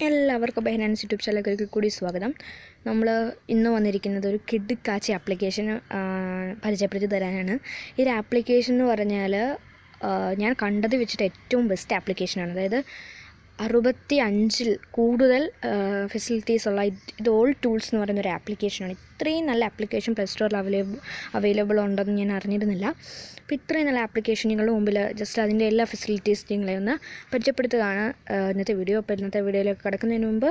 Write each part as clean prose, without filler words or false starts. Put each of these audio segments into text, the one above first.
എല്ലാവർക്കും ബെഹനാൻസ് യൂട്യൂബ് ചാനലിലേക്ക് കൂടി സ്വാഗതം. നമ്മൾ ഇന്ന് വന്നിരിക്കുന്നത് ഒരു കിടുക്കാച്ചി ആപ്ലിക്കേഷൻ പരിചയപ്പെടുത്തി തരാനാണ്. ഈ ഒരു ആപ്ലിക്കേഷൻ എന്ന് പറഞ്ഞാൽ ഞാൻ കണ്ടത് വെച്ചിട്ട് ഏറ്റവും ബെസ്റ്റ് ആപ്ലിക്കേഷനാണ്. അതായത് 65 കൂടുതൽ ഫെസിലിറ്റീസ് ഉള്ള ഇത് ഓൾ ടൂൾസ് എന്ന് പറയുന്നൊരു ആപ്ലിക്കേഷനാണ്. ഇത്രയും നല്ല ആപ്ലിക്കേഷൻ പ്ലേ സ്റ്റോറിൽ അവൈലബിൾ ഉണ്ടെന്ന് ഞാൻ അറിഞ്ഞിരുന്നില്ല. അപ്പോൾ ഇത്രയും നല്ല ആപ്ലിക്കേഷൻ നിങ്ങളുടെ മുമ്പിൽ ജസ്റ്റ് അതിൻ്റെ എല്ലാ ഫെസിലിറ്റീസ് നിങ്ങളെ ഒന്ന് പരിചയപ്പെടുത്തുകയാണ് ഇന്നത്തെ വീഡിയോ. അപ്പോൾ ഇന്നത്തെ വീഡിയോയിലേക്ക് കിടക്കുന്നതിന് മുമ്പ്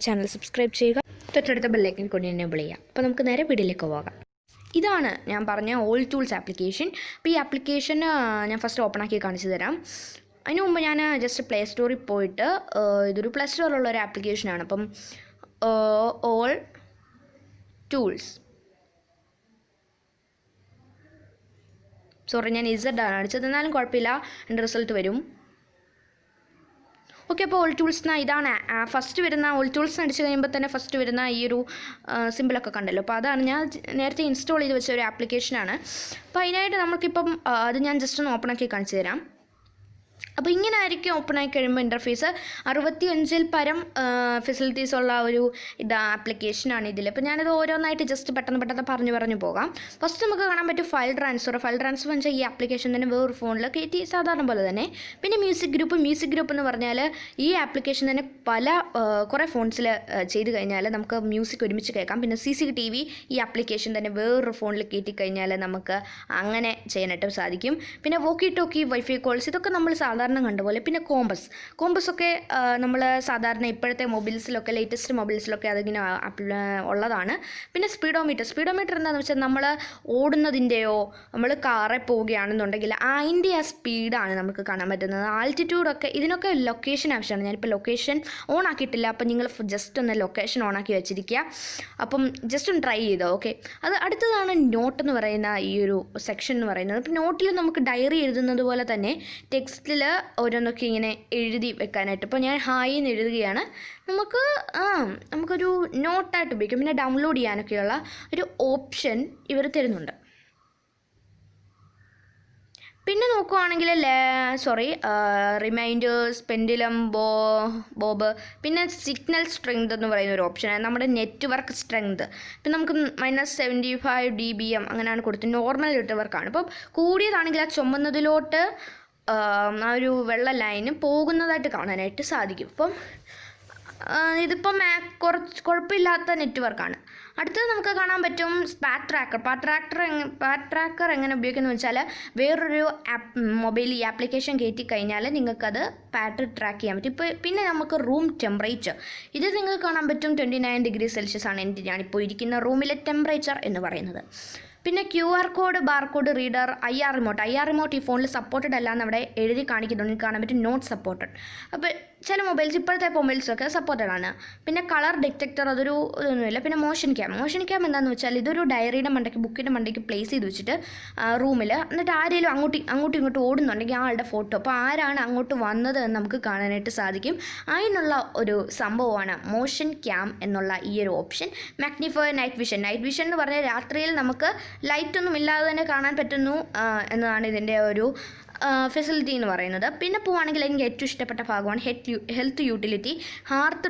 ചാനൽ സബ്സ്ക്രൈബ് ചെയ്യുക, തൊട്ടടുത്ത ബെല്ലൈക്കൻ കൊണ്ട് എനേബിൾ ചെയ്യുക. അപ്പോൾ നമുക്ക് നേരെ വീഡിയോയിലേക്ക് പോകാം. ഇതാണ് ഞാൻ പറഞ്ഞ ഓൾ ടൂൾസ് ആപ്ലിക്കേഷൻ. അപ്പോൾ ഈ ആപ്ലിക്കേഷൻ ഞാൻ ഫസ്റ്റ് ഓപ്പൺ ആക്കി കാണിച്ചു തരാം. അതിന് മുമ്പ് ഞാൻ ജസ്റ്റ് പ്ലേ സ്റ്റോറിൽ പോയിട്ട് ഇതൊരു പ്ലേ സ്റ്റോറിലുള്ള ഒരു ആപ്ലിക്കേഷനാണ്. അപ്പം ഓൾ ടൂൾസ്, സോറി ഞാൻ ഇസഡാണ് അടിച്ചത്, എന്നാലും കുഴപ്പമില്ല, എൻ്റെ റിസൾട്ട് വരും. ഓക്കെ, അപ്പോൾ ഓൾ ടൂൾസ് ഇതാണ് ഫസ്റ്റ് വരുന്ന. ഓൾ ടൂൾസ് അടിച്ച് കഴിയുമ്പോൾ തന്നെ ഫസ്റ്റ് വരുന്ന ഈ ഒരു സിമ്പിളൊക്കെ കണ്ടല്ലോ. അപ്പോൾ അതാണ് ഞാൻ നേരത്തെ ഇൻസ്റ്റാൾ ചെയ്ത് വെച്ച ഒരു ആപ്ലിക്കേഷനാണ്. അപ്പോൾ അതിനായിട്ട് നമുക്കിപ്പം അത് ഞാൻ ജസ്റ്റ് ഒന്ന് ഓപ്പൺ ആക്കി കാണിച്ചു തരാം. അപ്പോൾ ഇങ്ങനെ ആയിരിക്കും ഓപ്പൺ ആയി കഴിയുമ്പോൾ ഇൻ്റർഫേസ്. 65 പരം ഫെസിലിറ്റീസ് ഉള്ള ഒരു ആപ്ലിക്കേഷനാണ് ഇതിൽ. അപ്പോൾ ഞാനിത് ഓരോന്നായിട്ട് ജസ്റ്റ് പെട്ടെന്ന് പറഞ്ഞു പോകാം. ഫസ്റ്റ് നമുക്ക് കാണാൻ പറ്റും ഫയൽ ട്രാൻസ്ഫർ എന്ന് വെച്ചാൽ ഈ ആപ്ലിക്കേഷൻ തന്നെ വേറൊരു ഫോണിൽ കയറ്റി സാധാരണ പോലെ തന്നെ. പിന്നെ മ്യൂസിക് ഗ്രൂപ്പ് എന്ന് പറഞ്ഞാൽ ഈ ആപ്ലിക്കേഷൻ തന്നെ കുറേ ഫോൺസിൽ ചെയ്ത് കഴിഞ്ഞാൽ നമുക്ക് മ്യൂസിക് ഒരുമിച്ച് കേൾക്കാം. പിന്നെ CCTV ഈ ആപ്ലിക്കേഷൻ തന്നെ വേറൊരു ഫോണിൽ കയറ്റി കഴിഞ്ഞാൽ നമുക്ക് അങ്ങനെ ചെയ്യാനായിട്ട് സാധിക്കും. പിന്നെ വോക്കി ടോക്കി, വൈഫൈ കോൾസ്, ഇതൊക്കെ നമ്മൾ സാധാരണ കണ്ടുപോലെ. പിന്നെ കോമ്പസ് ഒക്കെ നമ്മൾ സാധാരണ ഇപ്പോഴത്തെ മൊബൈൽസിലൊക്കെ ലേറ്റസ്റ്റ് മൊബൈൽസിലൊക്കെ അതിങ്ങനെ ഉള്ളതാണ്. പിന്നെ സ്പീഡോമീറ്റർ എന്താണെന്ന് വെച്ചാൽ നമ്മൾ ഓടുന്നതിൻ്റെയോ നമ്മൾ കാറിൽ പോവുകയാണെന്നുണ്ടെങ്കിൽ അതിൻ്റെ ആ സ്പീഡാണ് നമുക്ക് കാണാൻ പറ്റുന്നത്. ആൾട്ടിറ്റ്യൂഡൊക്കെ ഇതിനൊക്കെ ലൊക്കേഷൻ ആവശ്യമാണ്. ഞാനിപ്പോൾ ലൊക്കേഷൻ ഓൺ ആക്കിയിട്ടില്ല, അപ്പം നിങ്ങൾ ജസ്റ്റ് ഒന്ന് ലൊക്കേഷൻ ഓൺ ആക്കി വെച്ചിരിക്കുക. അപ്പം ജസ്റ്റ് ഒന്ന് ട്രൈ ചെയ്തോ. ഓക്കെ, അത് അടുത്തതാണ് നോട്ട് എന്ന് പറയുന്ന ഈ ഒരു സെക്ഷൻ എന്ന് പറയുന്നത്. അപ്പോൾ നോട്ടിൽ നമുക്ക് ഡയറി എഴുതുന്നത് പോലെ തന്നെ ടെക്സ്റ്റിൽ ഓരോന്നൊക്കെ ഇങ്ങനെ എഴുതി വെക്കാനായിട്ട്. ഇപ്പോൾ ഞാൻ ഹായ് എന്ന് എഴുതുകയാണ്. നമുക്കൊരു നോട്ടായിട്ട് ഉപയോഗിക്കും. പിന്നെ ഡൗൺലോഡ് ചെയ്യാനൊക്കെയുള്ള ഒരു ഓപ്ഷൻ ഇവർ തരുന്നുണ്ട്. പിന്നെ നോക്കുവാണെങ്കിൽ റിമൈൻഡേഴ്സ്, പെൻഡിലം ബോബ്, പിന്നെ സിഗ്നൽ സ്ട്രെങ്ത് എന്ന് പറയുന്ന ഒരു ഓപ്ഷനാണ് നമ്മുടെ നെറ്റ്വർക്ക് സ്ട്രെങ്ത്. പിന്നെ നമുക്ക് -75 dBm അങ്ങനെയാണ് കൊടുത്തത്. നോർമൽ നെറ്റ്വർക്കാണ്. അപ്പം കൂടിയതാണെങ്കിൽ ആ ചുമന്നതിലോട്ട് ആ ഒരു വെള്ള ലൈന് പോകുന്നതായിട്ട് കാണാനായിട്ട് സാധിക്കും. അപ്പം ഇതിപ്പം കുഴപ്പമില്ലാത്ത നെറ്റ്വർക്കാണ്. അടുത്തത് നമുക്ക് കാണാൻ പറ്റും പാത്ത് ട്രാക്കർ എങ്ങനെ ഉപയോഗിക്കുന്നത് വെച്ചാൽ വേറൊരു മൊബൈൽ ഈ ആപ്ലിക്കേഷൻ കയറ്റി കഴിഞ്ഞാൽ നിങ്ങൾക്കത് പാത്ത് ട്രാക്ക് ചെയ്യാൻ പറ്റും. പിന്നെ നമുക്ക് റൂം ടെമ്പറേച്ചർ, ഇത് നിങ്ങൾക്ക് കാണാൻ പറ്റും 29 ഡിഗ്രി സെൽഷ്യസ് ആണ് ഞാനിപ്പോൾ ഇരിക്കുന്ന റൂമിലെ ടെമ്പറേച്ചർ എന്ന് പറയുന്നത്. പിന്നെ QR code, barcode reader, IR remote ഈ ഫോണിൽ സപ്പോർട്ടഡ് അല്ല എന്ന് അവിടെ എഴുതി കാണിക്കുന്നുണ്ട്. കാണാൻ പറ്റും നോട്ട് സപ്പോർട്ടഡ്. അപ്പോൾ ചില മൊബൈൽസ്, ഇപ്പോഴത്തെ മൊബൈൽസൊക്കെ സപ്പോർട്ടഡ് ആണ്. പിന്നെ കളർ ഡിറ്റക്ടർ, അതൊരു ഇതൊന്നുമില്ല. പിന്നെ മോഷൻ ക്യാം എന്താണെന്ന് വെച്ചാൽ ഇതൊരു ഡയറിയുടെ മണ്ടയ്ക്ക്, ബുക്കിൻ്റെ മണ്ടയ്ക്ക് പ്ലേസ് ചെയ്ത് വെച്ചിട്ട് റൂമിൽ, എന്നിട്ട് ആരെങ്കിലും അങ്ങോട്ടും ഇങ്ങോട്ടും ഓടുന്നുണ്ടെങ്കിൽ ആളുടെ ഫോട്ടോ, അപ്പോൾ ആരാണ് അങ്ങോട്ട് വന്നത് എന്ന് നമുക്ക് കാണാനായിട്ട് സാധിക്കും. അതിനുള്ള ഒരു സംഭവമാണ് മോഷൻ ക്യാം എന്നുള്ള ഈ ഒരു ഓപ്ഷൻ. മാഗ്നിഫൈ നൈറ്റ് വിഷൻ എന്ന് പറഞ്ഞാൽ രാത്രിയിൽ നമുക്ക് ലൈറ്റൊന്നും ഇല്ലാതെ തന്നെ കാണാൻ പറ്റുന്നു എന്നതാണ് ഇതിൻ്റെ ഒരു ഫെസിലിറ്റി എന്ന് പറയുന്നത്. പിന്നെ പോവുകയാണെങ്കിൽ എനിക്ക് ഏറ്റവും ഇഷ്ടപ്പെട്ട ഭാഗമാണ് ഹെൽത്ത് യൂട്ടിലിറ്റി. ഹാർട്ട്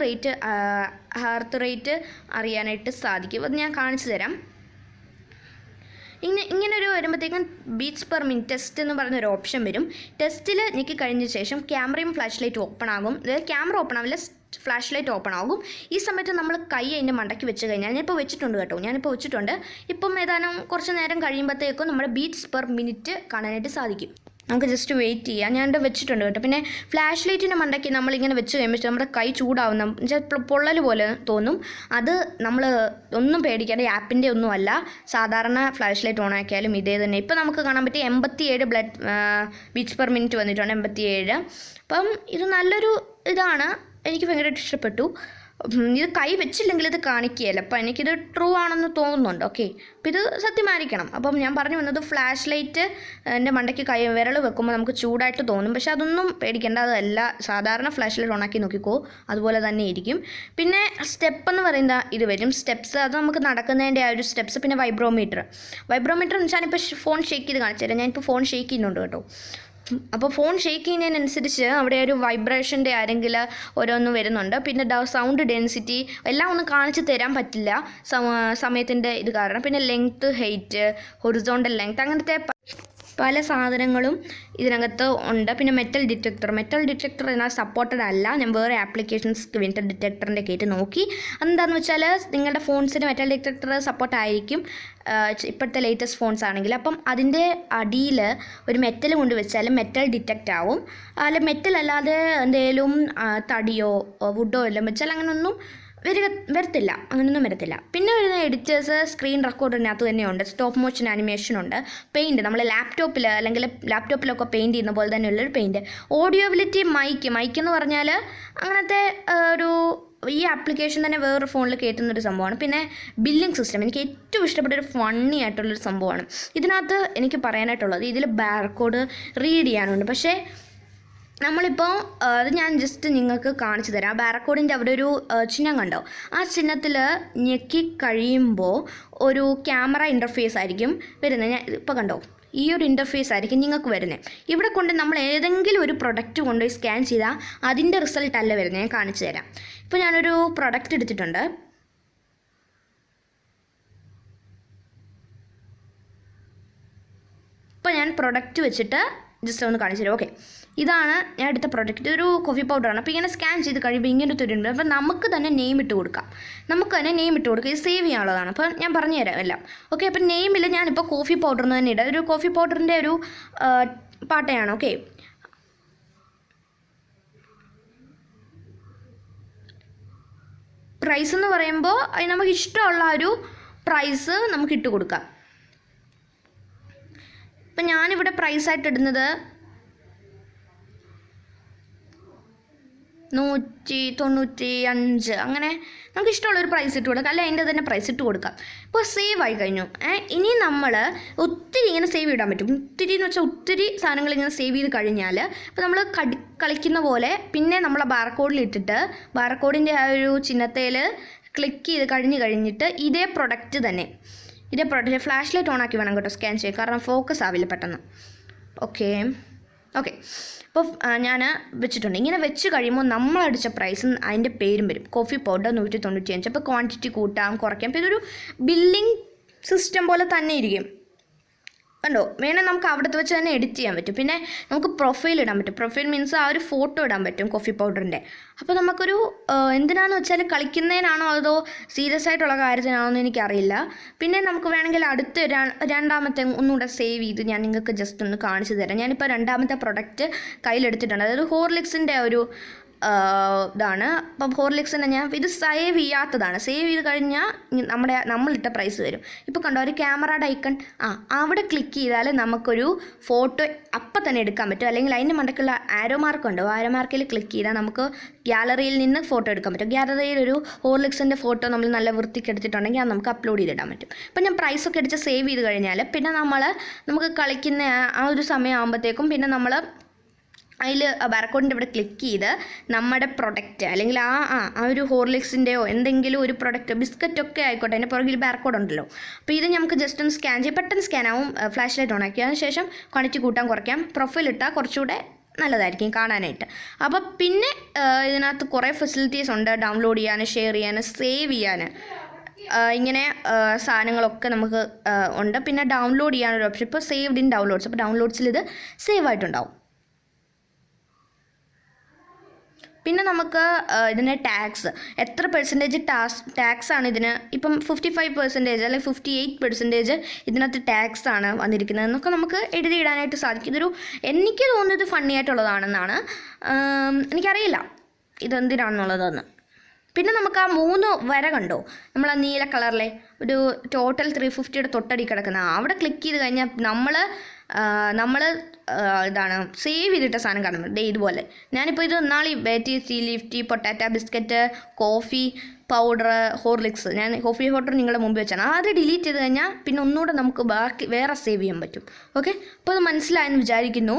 റേറ്റ് അറിയാനായിട്ട് സാധിക്കും. അത് ഞാൻ കാണിച്ചു തരാം. ഇങ്ങനൊരു വരുമ്പോഴത്തേക്കും ബീറ്റ്സ് പെർ മിനിറ്റ് ടെസ്റ്റ് എന്ന് പറഞ്ഞൊരു ഓപ്ഷൻ വരും. ടെസ്റ്റിൽ ഞെക്കി കഴിഞ്ഞ ശേഷം ക്യാമറയും ഫ്ലാഷ് ലൈറ്റ് ഓപ്പൺ ആകും. അതായത് ക്യാമറ ഓപ്പൺ ആവില്ല, ഫ്ലാഷ് ലൈറ്റ് ഓപ്പൺ ആകും. ഈ സമയത്ത് നമ്മൾ കൈ അതിൻ്റെ മണ്ടയ്ക്ക് വെച്ച് കഴിഞ്ഞാൽ ഞാനിപ്പോൾ വെച്ചിട്ടുണ്ട്. ഇപ്പം ഏതാനും കുറച്ച് നേരം കഴിയുമ്പോഴത്തേക്കും നമ്മുടെ ബീറ്റ്സ് പെർ മിനിറ്റ് കാണാനായിട്ട് സാധിക്കും. നമുക്ക് ജസ്റ്റ് വെയിറ്റ് ചെയ്യാം. ഞാനിവിടെ വെച്ചിട്ടുണ്ട് കേട്ടോ. പിന്നെ ഫ്ലാഷ് ലൈറ്റിൻ്റെ മണ്ടയ്ക്ക് നമ്മളിങ്ങനെ വെച്ച് കഴിയുമ്പോൾ നമ്മുടെ കൈ ചൂടാവുന്ന പൊള്ളൽ പോലെ തോന്നും. അത് നമ്മൾ ഒന്നും പേടിക്കാതെ, ആപ്പിൻ്റെ ഒന്നും അല്ല, സാധാരണ ഫ്ലാഷ് ലൈറ്റ് ഓൺ ആക്കിയാലും ഇതേ തന്നെ. ഇപ്പം നമുക്ക് കാണാൻ പറ്റിയ 87 ബീറ്റ്സ് പെർ മിനിറ്റ് വന്നിട്ടുണ്ട്, 87. അപ്പം ഇത് നല്ലൊരു ഇതാണ്, എനിക്ക് ഭയങ്കരമായിട്ട് ഇഷ്ടപ്പെട്ടു. ഇത് കൈ വെച്ചില്ലെങ്കിൽ ഇത് കാണിക്കുകയല്ല. അപ്പോൾ എനിക്കിത് ട്രൂ ആണെന്ന് തോന്നുന്നുണ്ട്. ഓക്കെ, അപ്പോൾ ഇത് സത്യമായിരിക്കണം. അപ്പം ഞാൻ പറഞ്ഞു വന്നത് ഫ്ലാഷ് ലൈറ്റ് എൻ്റെ മണ്ടയ്ക്ക് വിരൽ വെക്കുമ്പോൾ നമുക്ക് ചൂടായിട്ട് തോന്നും. പക്ഷെ അതൊന്നും പേടിക്കേണ്ട, അതല്ല. സാധാരണ ഫ്ലാഷ് ലൈറ്റ് ഓണാക്കി നോക്കിക്കോ, അതുപോലെ തന്നെ ഇരിക്കും. പിന്നെ സ്റ്റെപ്പ് എന്ന് പറയുന്ന ഇത് വരും, സ്റ്റെപ്സ്. അത് നമുക്ക് നടക്കുന്നതിൻ്റെ ആ ഒരു സ്റ്റെപ്സ്. പിന്നെ വൈബ്രോമീറ്റർ എന്ന് വെച്ചാൽ ഇപ്പോൾ ഫോൺ ഷേക്ക് ചെയ്ത് കാണിച്ചു തരാം. ഞാനിപ്പോൾ ഫോൺ ഷേക്ക് ചെയ്യുന്നുണ്ട് കേട്ടോ. അപ്പോൾ ഫോൺ ഷേക്ക് ചെയ്യുന്നതിനനുസരിച്ച് അവിടെ ഒരു വൈബ്രേഷൻ്റെ ആരെങ്കിലും ഓരോന്ന് വരുന്നുണ്ട്. പിന്നെ സൗണ്ട് ഡെൻസിറ്റി എല്ലാം ഒന്നും കാണിച്ച് തരാൻ പറ്റില്ല സമയത്തിൻ്റെ ഇത് കാരണം. പിന്നെ ലെങ്ത്ത്, ഹൈറ്റ്, ഹൊറിസോണ്ടൽ ലെങ്ത്ത്, അങ്ങനത്തെ പല സാധനങ്ങളും ഇതിനകത്ത് ഉണ്ട്. പിന്നെ മെറ്റൽ ഡിറ്റക്ടർ ഇതിനകത്ത് സപ്പോർട്ടഡ് അല്ല. ഞാൻ വേറെ ആപ്ലിക്കേഷൻസ് മെറ്റൽ ഡിറ്റക്ടറിൻ്റെ കയറ്റി നോക്കി. അതെന്താണെന്ന് വെച്ചാൽ നിങ്ങളുടെ ഫോൺസിന് മെറ്റൽ ഡിറ്റക്ടർ സപ്പോർട്ട് ആയിരിക്കും ഇപ്പോഴത്തെ ലേറ്റസ്റ്റ് ഫോൺസ് ആണെങ്കിൽ. അപ്പം അതിൻ്റെ അടിയിൽ ഒരു മെറ്റൽ കൊണ്ട് വെച്ചാൽ മെറ്റൽ ഡിറ്റക്റ്റ് ആവും. അല്ല മെറ്റൽ അല്ലാതെ എന്തെങ്കിലും തടിയോ വുഡോ എല്ലാം വെച്ചാൽ അങ്ങനെയൊന്നും വരത്തില്ല, അങ്ങനെയൊന്നും വരത്തില്ല. പിന്നെ വരുന്ന എഡിറ്റേഴ്സ് സ്ക്രീൻ റെക്കോർഡറിനകത്ത് തന്നെയുണ്ട്. Stop motion ആനിമേഷനുണ്ട്. പെയിൻറ്റ് നമ്മൾ ലാപ്ടോപ്പിൽ അല്ലെങ്കിൽ ലാപ്ടോപ്പിലൊക്കെ പെയിൻറ്റ് ചെയ്യുന്ന പോലെ തന്നെയുള്ളൊരു പെയിൻറ്റ്. ഓഡിയോബിലിറ്റി മൈക്ക് എന്ന് പറഞ്ഞാൽ അങ്ങനത്തെ ഒരു ഈ ആപ്ലിക്കേഷൻ തന്നെ വേറൊരു ഫോണിൽ കയറ്റുന്നൊരു സംഭവമാണ്. പിന്നെ ബില്ലിംഗ് സിസ്റ്റം എനിക്ക് ഏറ്റവും ഇഷ്ടപ്പെട്ട ഒരു ഫണ്ണി ആയിട്ടുള്ളൊരു സംഭവമാണ്. ഇതിനകത്ത് എനിക്ക് പറയാനായിട്ടുള്ളത് ഇതിൽ ബാർകോഡ് റീഡ് ചെയ്യാനുണ്ട്. പക്ഷേ നമ്മളിപ്പോൾ അത് ഞാൻ ജസ്റ്റ് നിങ്ങൾക്ക് കാണിച്ചു തരാം. ബാർകോഡിൻ്റെ അവിടെ ഒരു ചിഹ്നം കണ്ടോ? ആ ചിഹ്നത്തിൽ ഞെക്കി കഴിയുമ്പോൾ ഒരു ക്യാമറ ഇൻ്റർഫേസ് ആയിരിക്കും വരുന്നത്. ഞാൻ ഇപ്പോൾ കണ്ടോ, ഈ ഒരു ഇൻ്റർഫേസ് ആയിരിക്കും നിങ്ങൾക്ക് വരുന്നത്. ഇവിടെ കൊണ്ട് നമ്മൾ ഏതെങ്കിലും ഒരു പ്രൊഡക്റ്റ് കൊണ്ട് സ്കാൻ ചെയ്താൽ അതിൻ്റെ റിസൾട്ട് അല്ല വരുന്നത്. ഞാൻ കാണിച്ചു തരാം. ഇപ്പോൾ ഞാനൊരു പ്രൊഡക്റ്റ് എടുത്തിട്ടുണ്ട്. ഇപ്പോൾ ഞാൻ പ്രൊഡക്റ്റ് വെച്ചിട്ട് ജസ്റ്റ് ഒന്ന് കാണിച്ചു തരാം. ഓക്കെ, ഇതാണ് ഞാൻ എടുത്ത പ്രൊഡക്റ്റ്. ഒരു കോഫി പൗഡറാണ്. അപ്പോൾ ഇങ്ങനെ സ്കാൻ ചെയ്ത് കഴിയുമ്പോൾ ഇങ്ങനെ തരുന്നുണ്ട്. അപ്പോൾ നമുക്ക് തന്നെ നെയിം ഇട്ട് കൊടുക്കാം. ഇത് സേവ് ചെയ്യാനുള്ളതാണ്. അപ്പോൾ ഞാൻ പറഞ്ഞു തരാം എല്ലാം. ഓക്കെ, അപ്പോൾ നെയിമിൽ ഞാനിപ്പോൾ കോഫി പൗഡർ എന്ന് തന്നെ ഇടാം. ഒരു കോഫി പൗഡറിൻ്റെ ഒരു പാട്ടയാണ്. ഓക്കെ, പ്രൈസ് എന്ന് പറയുമ്പോൾ അത് നമുക്ക് ഇഷ്ടമുള്ള ഒരു പ്രൈസ് നമുക്ക് ഇട്ട് കൊടുക്കാം. ഇപ്പം ഞാനിവിടെ പ്രൈസായിട്ട് ഇടുന്നത് 195. അങ്ങനെ നമുക്ക് ഇഷ്ടമുള്ളൊരു പ്രൈസ് ഇട്ട് കൊടുക്കാം, അല്ല അതിൻ്റെ തന്നെ പ്രൈസ് ഇട്ട് കൊടുക്കാം. ഇപ്പോൾ സേവ് ആയി കഴിഞ്ഞു. ഇനി നമ്മൾ ഒത്തിരി ഇങ്ങനെ സേവ് ഇടാൻ പറ്റും. ഒത്തിരി എന്ന് വെച്ചാൽ ഒത്തിരി സാധനങ്ങൾ ഇങ്ങനെ സേവ് ചെയ്ത് കഴിഞ്ഞാൽ ഇപ്പോൾ നമ്മൾ കളിക്കുന്ന പോലെ പിന്നെ നമ്മളെ ബാർകോഡിൽ ഇട്ടിട്ട് ബാർകോഡിൻ്റെ ആ ഒരു ചിഹ്നത്തേൽ ക്ലിക്ക് ചെയ്ത് കഴിഞ്ഞിട്ട് ഇതേ പ്രൊഡക്റ്റ് ഫ്ലാഷ് ലൈറ്റ് ഓൺ ആക്കി വേണം കേട്ടോ സ്കാൻ ചെയ്യുക, കാരണം ഫോക്കസ് ആവില്ല പെട്ടെന്ന്. ഓക്കെ, അപ്പോൾ ഞാൻ വെച്ചിട്ടുണ്ട്. ഇങ്ങനെ വെച്ച് കഴിയുമ്പോൾ നമ്മളടിച്ച പ്രൈസും അതിൻ്റെ പേരും വരും. Coffee powder 195. അപ്പോൾ ക്വാണ്ടിറ്റി കൂട്ടാം കുറയ്ക്കാം. അപ്പോൾ ഇതൊരു ബില്ലിംഗ് സിസ്റ്റം പോലെ തന്നെ ഇരിക്കും. കണ്ടോ, വേണേൽ നമുക്ക് അവിടുത്തെ വെച്ച് തന്നെ എഡിറ്റ് ചെയ്യാൻ പറ്റും. പിന്നെ നമുക്ക് പ്രൊഫൈൽ ഇടാൻ പറ്റും. പ്രൊഫൈൽ മീൻസ് ആ ഒരു ഫോട്ടോ ഇടാൻ പറ്റും കോഫി പൗഡറിൻ്റെ. അപ്പോൾ നമുക്കൊരു എന്തിനാണെന്ന് വെച്ചാൽ കളിക്കുന്നതിനാണോ അതോ സീരിയസ് ആയിട്ടുള്ള കാര്യത്തിനാണോ എന്ന് എനിക്കറിയില്ല. പിന്നെ നമുക്ക് വേണമെങ്കിൽ അടുത്ത രണ്ടാമത്തെ ഒന്നുകൂടെ സേവ് ചെയ്ത് ഞാൻ നിങ്ങൾക്ക് ജസ്റ്റ് ഒന്ന് കാണിച്ചു തരാം. ഞാനിപ്പോൾ രണ്ടാമത്തെ പ്രൊഡക്റ്റ് കയ്യിലെടുത്തിട്ടുണ്ട്. അതായത് ഹോർലിക്സിൻ്റെ ഒരു ഇതാണ്. അപ്പം ഹോർലിക്സിൻ്റെ ഇത് സേവ് ചെയ്യാത്തതാണ്. സേവ് ചെയ്ത് കഴിഞ്ഞാൽ നമ്മളിട്ട പ്രൈസ് വരും. ഇപ്പോൾ കണ്ടോ, ഒരു ക്യാമറയുടെ ഐക്കൺ അവിടെ ക്ലിക്ക് ചെയ്താൽ നമുക്കൊരു ഫോട്ടോ അപ്പം തന്നെ എടുക്കാൻ പറ്റും. അല്ലെങ്കിൽ അതിൻ്റെ മണ്ടയ്ക്കുള്ള ആരോ മാർക്ക് ഉണ്ടോ, ആരോ മാർക്കിൽ ക്ലിക്ക് ചെയ്താൽ നമുക്ക് ഗ്യാലറിയിൽ നിന്ന് ഫോട്ടോ എടുക്കാൻ പറ്റും. ഗ്യാലറിയിൽ ഒരു ഹോർലിക്സിൻ്റെ ഫോട്ടോ നമ്മൾ നല്ല വൃത്തിക്ക് എടുത്തിട്ടുണ്ടെങ്കിൽ അത് നമുക്ക് അപ്ലോഡ് ചെയ്തിടാൻ പറ്റും. അപ്പം ഞാൻ പ്രൈസൊക്കെ അടിച്ച് സേവ് ചെയ്ത് കഴിഞ്ഞാൽ പിന്നെ നമുക്ക് കളിക്കുന്ന ആ ഒരു സമയം ആകുമ്പോഴത്തേക്കും പിന്നെ നമ്മൾ അതിൽ ബാർകോഡിൻ്റെ ഇവിടെ ക്ലിക്ക് ചെയ്ത് നമ്മുടെ പ്രൊഡക്റ്റ് അല്ലെങ്കിൽ ആ ഒരു ഹോർലിക്സിൻ്റെയോ എന്തെങ്കിലും ഒരു പ്രൊഡക്റ്റ് ബിസ്ക്കറ്റൊക്കെ ആയിക്കോട്ടെ, അതിൻ്റെ പുറകിൽ ബാർകോഡ് ഉണ്ടല്ലോ. അപ്പോൾ ഇത് നമുക്ക് ജസ്റ്റ് ഒന്ന് സ്കാൻ ചെയ്യും, പെട്ടെന്ന് സ്കാൻ ആവും. ഫ്ലാഷ് ലൈറ്റ് ഓൺ ആക്കി അതിന് ശേഷം ക്വാണ്ടിറ്റി കൂട്ടാൻ കുറയ്ക്കാം. പ്രൊഫൈൽ ഇട്ടാൽ കുറച്ചുകൂടെ നല്ലതായിരിക്കും കാണാനായിട്ട്. അപ്പോൾ പിന്നെ ഇതിനകത്ത് കുറേ ഫെസിലിറ്റീസ് ഉണ്ട്. ഡൗൺലോഡ് ചെയ്യാൻ, ഷെയർ ചെയ്യാൻ, സേവ് ചെയ്യാൻ, ഇങ്ങനെ സാധനങ്ങളൊക്കെ നമുക്ക് ഉണ്ട്. പിന്നെ ഡൗൺലോഡ് ചെയ്യാനൊരു ഓപ്ഷൻ. ഇപ്പോൾ സേവ്ഡ് ഇൻ ഡൗൺലോഡ്സ്. അപ്പോൾ ഡൗൺലോഡ്സിൽ ഇത് സേവ് ആയിട്ടുണ്ടാവും. പിന്നെ നമുക്ക് ഇതിന് ടാക്സ് എത്ര പെർസെൻറ്റേജ് ടാക്സ് ആണ് ഇതിന്. ഇപ്പം 55% അല്ലെങ്കിൽ 58% ഇതിനകത്ത് ടാക്സ് ആണ് വന്നിരിക്കുന്നത് എന്നൊക്കെ നമുക്ക് എഴുതിയിടാനായിട്ട് സാധിക്കും. എനിക്ക് തോന്നുന്നത് ഫണ്ണി ആയിട്ടുള്ളതാണെന്നാണ്. എനിക്കറിയില്ല ഇതെന്തിനാണെന്നുള്ളതെന്ന്. പിന്നെ നമുക്ക് ആ 3 വര കണ്ടോ, നമ്മൾ ആ നീല കളറിലെ ഒരു ടോട്ടൽ 350യുടെ തൊട്ടടി കിടക്കുന്ന അവിടെ ക്ലിക്ക് ചെയ്ത് കഴിഞ്ഞാൽ നമ്മൾ നമ്മൾ ഇതാണ് സേവ് ചെയ്തിട്ട സാധനം കാണുന്നത് ഇതുപോലെ. ഞാനിപ്പോൾ ഇത് ബേറ്റി സീ ലിഫ്റ്റി potato biscuit coffee powder Horlicks ഞാൻ കോഫി പൗഡർ നിങ്ങളുടെ മുമ്പ് വെച്ചാണ്. അത് ഡിലീറ്റ് ചെയ്ത് കഴിഞ്ഞാൽ പിന്നെ ഒന്നുകൂടെ നമുക്ക് ബാക്കി വേറെ സേവ് ചെയ്യാൻ പറ്റും. ഓക്കെ, അപ്പോൾ അത് മനസ്സിലായെന്ന് വിചാരിക്കുന്നു.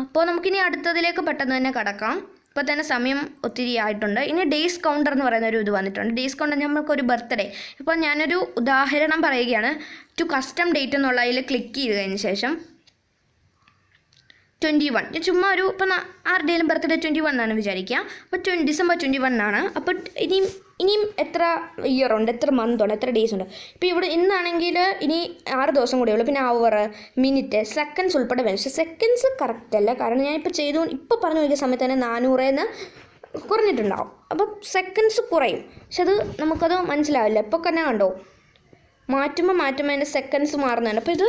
അപ്പോൾ നമുക്കിനി അടുത്തതിലേക്ക് പെട്ടെന്ന് തന്നെ കടക്കാം. ഇപ്പോൾ തന്നെ സമയം ഒത്തിരി ആയിട്ടുണ്ട്. ഇനി ഡേയ്സ് കൗണ്ടർ എന്ന് പറയുന്ന ഒരു ഇത് വന്നിട്ടുണ്ട്. ഡേയ്സ് കൗണ്ടർ നമുക്കൊരു ബർത്ത്ഡേ, ഇപ്പോൾ ഞാനൊരു ഉദാഹരണം പറയുകയാണ്. ടു കസ്റ്റം ഡേറ്റ് എന്നുള്ളതിൽ ക്ലിക്ക് ചെയ്ത് കഴിഞ്ഞ ശേഷം 21 ഞാൻ ചുമ്മാ ഒരു ഇപ്പം ആരുടെയും ബർത്ത്ഡേ 21 ആണ് വിചാരിക്കുക. അപ്പോൾ ഡിസംബർ 21 ആണ്. അപ്പോൾ ഇനിയും എത്ര ഇയർ ഉണ്ട്, എത്ര മന്ത് ഉണ്ട്, എത്ര ഡേയ്സ് ഉണ്ട്. ഇപ്പോൾ ഇവിടെ ഇന്നാണെങ്കിൽ ഇനി 6 ദിവസം കൂടെ ഉള്ളൂ. പിന്നെ അവർ മിനിറ്റ് സെക്കൻഡ്സ് ഉൾപ്പെടെ വരും. പക്ഷേ സെക്കൻഡ്സ് കറക്റ്റ് അല്ല, കാരണം ഞാനിപ്പോൾ ഇപ്പോൾ പറഞ്ഞു നോക്കിയ സമയത്ത് തന്നെ 400 കുറഞ്ഞിട്ടുണ്ടാവും. അപ്പം സെക്കൻഡ്സ് കുറയും. പക്ഷെ അത് നമുക്കത് മനസ്സിലാവില്ല. ഇപ്പോൾ തന്നെ കണ്ടോ മാറ്റുമ്പോൾ അതിൻ്റെ സെക്കൻഡ്സ് മാറുന്നുണ്ട്. അപ്പോൾ ഇത്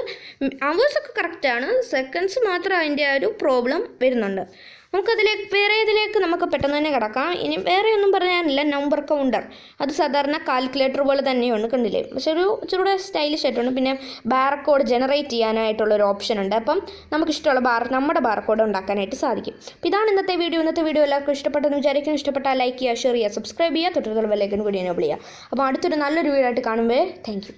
അവേഴ്സൊക്കെ കറക്റ്റാണ്, സെക്കൻഡ്സ് മാത്രം അതിൻ്റെ ആ ഒരു പ്രോബ്ലം വരുന്നുണ്ട്. വേറെ ഇതിലേക്ക് നമുക്ക് പെട്ടെന്ന് തന്നെ കിടക്കാം. ഇനി വേറെ ഒന്നും പറയാനില്ല. നമ്പർ കൗണ്ടർ അത് സാധാരണ കാൽക്കുലേറ്റർ പോലെ തന്നെയാണ്, കണ്ടില്ലേ? പക്ഷെ ഒരു ഇച്ചിരൂടെ സ്റ്റൈലിഷ് ആയിട്ടുണ്ട്. പിന്നെ ബാർകോഡ് ജനറേറ്റ് ചെയ്യാനായിട്ടുള്ളൊരു ഓപ്ഷൻ ഉണ്ട്. അപ്പം നമുക്കിഷ്ടമുള്ള നമ്മുടെ ബാർകോഡ് ഉണ്ടാക്കാനായിട്ട് സാധിക്കും. അപ്പോൾ ഇതാണ് ഇന്നത്തെ വീഡിയോ എല്ലാവർക്കും ഇഷ്ടപ്പെട്ടെന്ന് വിചാരിക്കുന്നു. ഇഷ്ടപ്പെട്ടാൽ ലൈക്ക് ചെയ്യുക, ഷെയർ ചെയ്യുക, സബ്സ്ക്രൈബ് ചെയ്യുക, തൊട്ടുള്ള ബെല്ലൈക്കൺ കൂടി എനേബിൾ ചെയ്യുക. അപ്പോൾ അടുത്തൊരു നല്ലൊരു വീഡിയോ ആയിട്ട് കാണുമ്പോൾ താങ്ക് യു.